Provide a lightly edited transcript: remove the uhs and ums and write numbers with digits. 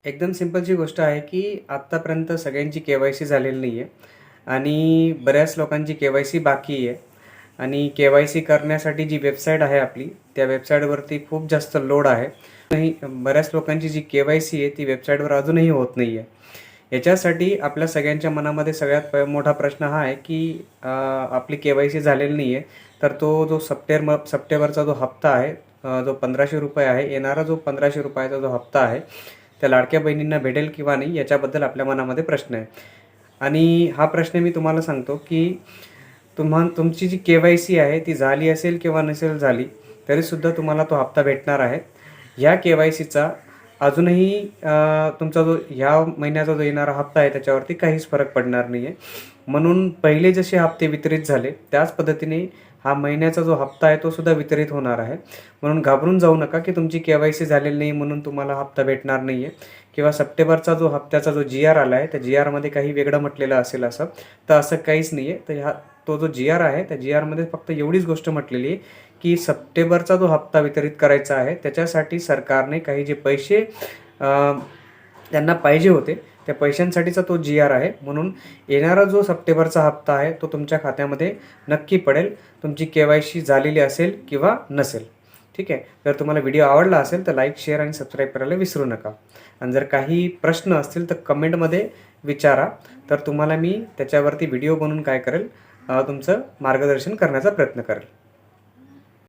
एकदम सिंपलची गोष्ट आहे, की आत्तापर्यंत सगळ्यांची के-वाय-सी झालेली नाही आहे आणि बऱ्याच लोकांची के-वाय-सी बाकी आहे आणि के-वाय-सी करण्यासाठी जी वेबसाईट आहे आपली, त्या वेबसाईटवरती खूप जास्त लोड आहे. नाही, बऱ्याच लोकांची जी के-वाय-सी आहे ती वेबसाईटवर अजूनही होत नाही आहे. याच्यासाठी आपल्या सगळ्यांच्या मनामध्ये सगळ्यात मोठा प्रश्न हा आहे, की आपली के-वाय-सी झालेली नाही आहे, तर तो जो सप्टेंबरचा जो हप्ता आहे, जो ₹1500 आहे, येणारा जो ₹1500 जो हप्ता आहे, त्या लाडक्या बहिणींना भेटेल किंवा नाही याच्याबद्दल आपल्या मनामध्ये प्रश्न आहे. आणि हा प्रश्न मी तुम्हाला सांगतो, की तुमची जी के-वाय-सी आहे ती झाली असेल किंवा नसेल झाली, तरीसुद्धा तुम्हाला तो हप्ता भेटणार आहे. ह्या के-वाय-सीचा अजूनही तुमचा जो ह्या महिन्याचा जो येणारा हप्ता आहे त्याच्यावरती काहीच फरक पडणार नाही आहे. म्हणून पहिले जसे हप्ते वितरित झाले त्याच पद्धतीने हा महिन्याचा जो हप्ता आहे तो सुद्धा वितरित होणार आहे. म्हणून घाबरून जाऊ नका, की तुमची के-वाय-सी झालेली नाही म्हणून तुम्हाला हप्ता भेटणार नाही आहे किंवा सप्टेंबरचा जो हप्त्याचा जो जी-आर आला आहे, त्या जी-आरमध्ये काही वेगळं म्हटलेलं असेल असं, तर असं काहीच नाही आहे. तर तो जो जी-आर आहे त्या जी-आरमध्ये फक्त एवढीच गोष्ट म्हटलेली आहे, की सप्टेंबरचा जो हप्ता वितरित करायचा आहे त्याच्यासाठी सरकारने काही जे पैसे त्यांना पाहिजे होते, त्या पैशांसाठीचा तो जी-आर आहे. म्हणून येणारा जो सप्टेंबरचा हप्ता आहे तो तुमच्या खात्यामध्ये नक्की पडेल, तुमची के-वाय-सी झालेली असेल किंवा नसेल. ठीक आहे. जर तुम्हाला व्हिडिओ आवडला असेल तर लाईक, शेअर आणि सबस्क्राईब करायला विसरू नका. आणि जर काही प्रश्न असतील तर कमेंटमध्ये विचारा, तर तुम्हाला मी त्याच्यावरती व्हिडिओ बनवून काय करेल, तुमचं मार्गदर्शन करण्याचा प्रयत्न करेल.